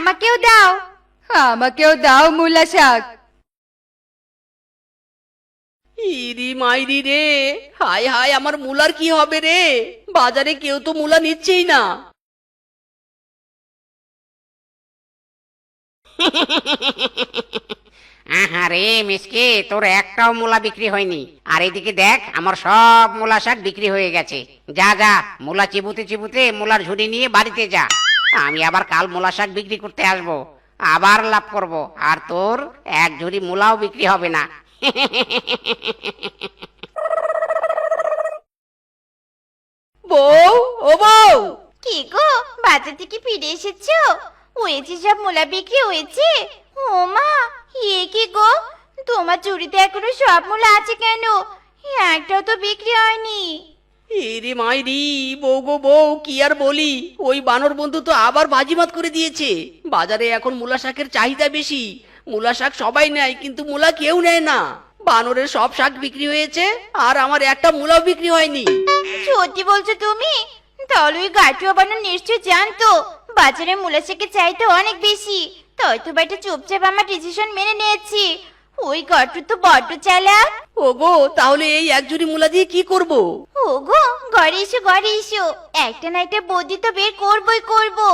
আমাকেও দাও। আমাকেও দাও মূলা শাক। ইরি মাইরি রে, হায় হায়, আমার মুলার কি হবে রে? বাজারে কেউ তো মুলা নিচ্ছেই না। আহারে মিসকে, তোর একটাও মূলা বিক্রি হয়নি। আর এদিকে দেখ, আমার সব মূলা শাক বিক্রি হয়ে গেছে। যা যা, মূলা চিবুতে চিবুতে মূলার ঝুড়ি নিয়ে বাড়িতে যা। আমি আবার কাল মূলা শাক বিক্রি করতে আসবো, আবার লাভ করব। আর তোর এক ঝুড়ি মূলাও বিক্রি হবে না। বউ, ও বউ! কি গো, বাজার থেকে ফিরে এসেছো? হয়েছে সব মূলা বিক্রি হয়েছে? ও মা, এ কি গো, তোমার ঝুড়িতে এখনো সব মূলা আছে কেন? একটাও তো বিক্রি হয়নি। ইরি মাইরি, বউ গো বউ, কি আর বলি, ওই বানর বন্ধু তো আবার বাজিমাত করে দিয়েছে। বাজারে এখন মূলা শাকের চাহিদা বেশি। মূলা শাক সবাই নেয়, কিন্তু মূলা কেউ নেয় না। বানরের সব শাক বিক্রি হয়েছে, আর আমার একটা মূলাও বিক্রি হয়নি। সত্যি বলছো তুমি? তাহলে ওই গাটুয়া বানর নিশ্চয় জানতো বাজারে মূলা শাকের চাহিদা অনেক বেশি, তাই তো বেটা চুপচাপ আমার ডিসিশন মেনে নিয়েছি। ওই গাটু তো বড্ড চালাক। ওগো, তাহলে এই এক ঝুড়ি মূলা দিয়ে কি করব? ওগো, ঘরে এসো ঘরে এসো, একটা না একটা বুদ্ধি তো বের করবই করবো।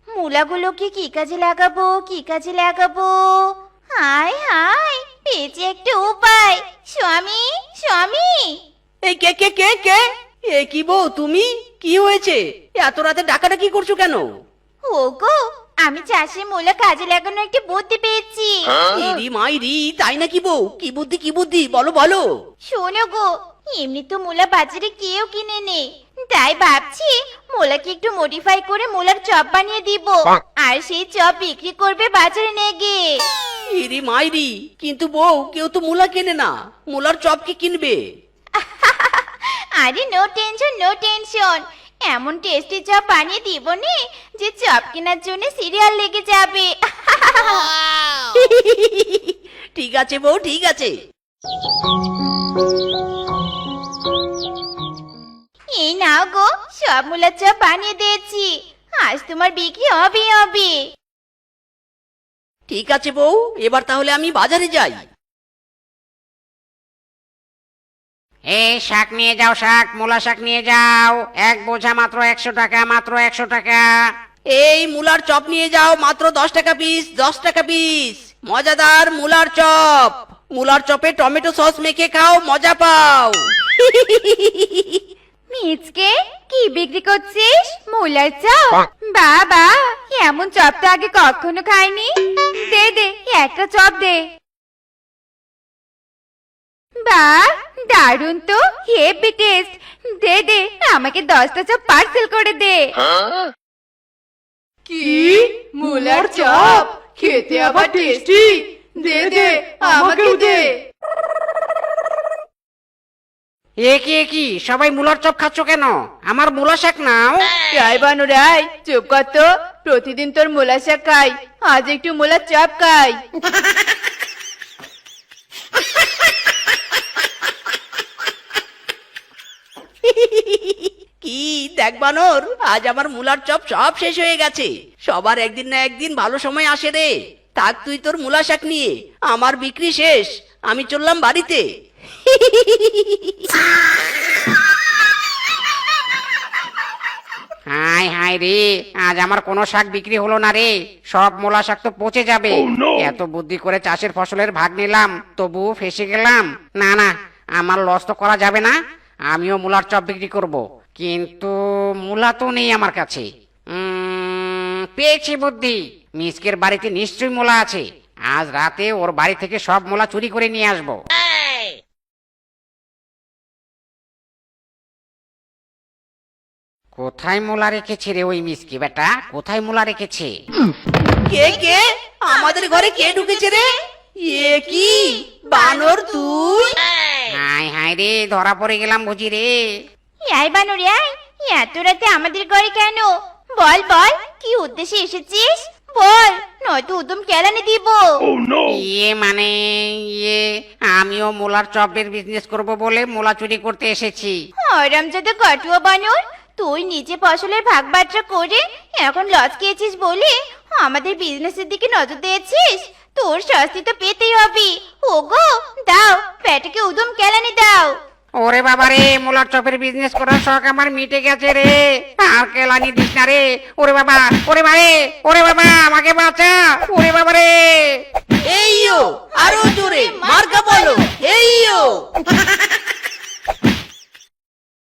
মূলাগুলোকে কি কাজে লাগাবো, কি কাজে লাগাবো? হায় হায়, পেয়েছি একটা উপায়। স্বামী, স্বামী! এই কে কে কে কে? এ কি বউ, তুমি? কি হয়েছে? এত রাতে ডাকাডাকি করছো কেন? ওগো, আমি চাষে মূলা কাজে লাগানোর একটা বুদ্ধি পেয়েছি। ইরি মাইরি, তাই নাকি বউ? কি বুদ্ধি কি বুদ্ধি, বলো বলো। শোনো গো, এমনি তো মূলা বাজারে কেউ কিনে নে, তাই ভাবছি মূলাকে একটু মডিফাই করে মূলার চপ বানিয়ে দিব, আর সেই চপ বিক্রি করবে বাজারে নিয়ে গিয়ে। ইরি মাইরি, কিন্তু বউ, কেউ তো মূলা কেনে না, মূলার চপ কি কিনবে? আরে নো টেনশন নো টেনশন, এমন টেস্টি চপ বানিয়ে দিব নে যে চপ কেনার জন্য সিরিয়াল লেগে যাবে। ঠিক আছে বউ, ঠিক আছে। এই নাও গো, সব মূলার চপ বানিয়ে দিয়েছি, আজ তোমার বিক্রি হবে হবে। ঠিক আছে বউ, এবার তাহলে আমি বাজারে যাই। এই শাক নিয়ে যাও, শাক, মূলা শাক নিয়ে যাও। এক বোঝা মাত্র 100 টাকা, মাত্র 100 টাকা। এই মূলার চপ নিয়ে যাও, মাত্র 10 টাকা পিস, 10 টাকা পিস। মজাদার মূলার চপ। মূলার চপে টমেটো সস মেখে খাও, মজা পাও। মিচকে, কি বিক্রি করছিস? মূলার চপ? বাবা, এমন চপ তো আগে কখনো খাইনি। দে দে, একটা চপ দে। বাহ, দারুন তো, হেভি টেস্ট। দে দে, আমাকে 10টা চপ পার্সেল করে দে। কি? মূলার চপ খেতে আবার টেস্টি? দে দে, আমাকেও দে। এ কি এ কি, সবাই মূলার চপ খাচ্ছ কেন? আমার মূলা শাক নাও। রাই বানু রাই, চুপ কর তো। প্রতিদিন তোর মূলা শাক খাই, আজ একটু মূলার চপ খাই। কি দেখ বানর, আজ আমার মূলার চপ সব শেষ হয়ে গেছে। সবার একদিন না একদিন ভালো সময় আসে রে। থাক তুই তোর মূলা শাক নিয়ে, আমার বিক্রি শেষ, আমি চললাম বাড়িতে। হাই হাই রে, আজ আমার কোনো শাক বিক্রি হলো না রে। সব মূলা শাক তো পচে যাবে। এত বুদ্ধি করে চাষের ফসলের ভাগ নিলাম, তবুও ফেসে গেলাম। না না, আমার লস তো করা যাবে না। আমিও মূলার চপ বিক্রি করব, কিন্তু মূলা তো নেই আমার কাছে। পেয়েছি বুদ্ধি, মিসকের বাড়িতে নিশ্চয়ই মূলা আছে। আজ রাতে ওর বাড়ি থেকে সব মূলা চুরি করে নিয়ে আসবো। কোথায় মূলা রেখেছে রে ওই মিসকে বেটা? কোথায় মূলা রেখেছে? কে কে? আমাদের ঘরে কে ঢুকেছে রে? এ কি বানর তুই? হাই হাই রে, ধরা পড়ে গেলাম বুঝি রে। এই বানর, এত রাতে আমাদের ঘরে কেন? বল বল কি উদ্দেশ্যে এসেছিস বল নয়তো উদম কেলানি দিব। মানে ইয়ে আমিও মুলার চপের বিজনেস করব বলে মুলা চুরি করতে এসেছি। আরামজাদা কাটুয়া বানর, তুই নিজে ফসলের ভাগ বাট্রা করে এখন লস খেয়েছিস বলে আমাদের বিজনেসের দিকে নজর দিয়েছিস। তোর শাস্তি তো পেতেই হবে। ওগো দাও পেটকে উদম কেলানি দাও। ওরে বাবা রে, মুলার চপের বিজনেস করার শখ আমার মিটে গেছে রে। আর কেলানি দিস না রে। ওরে বাবা, ওরে বাবা, ওরে বাবা, আমাকে বাঁচা। ওরে বাবা রে। এইও আরো জোরে মার্কা বলো। এইও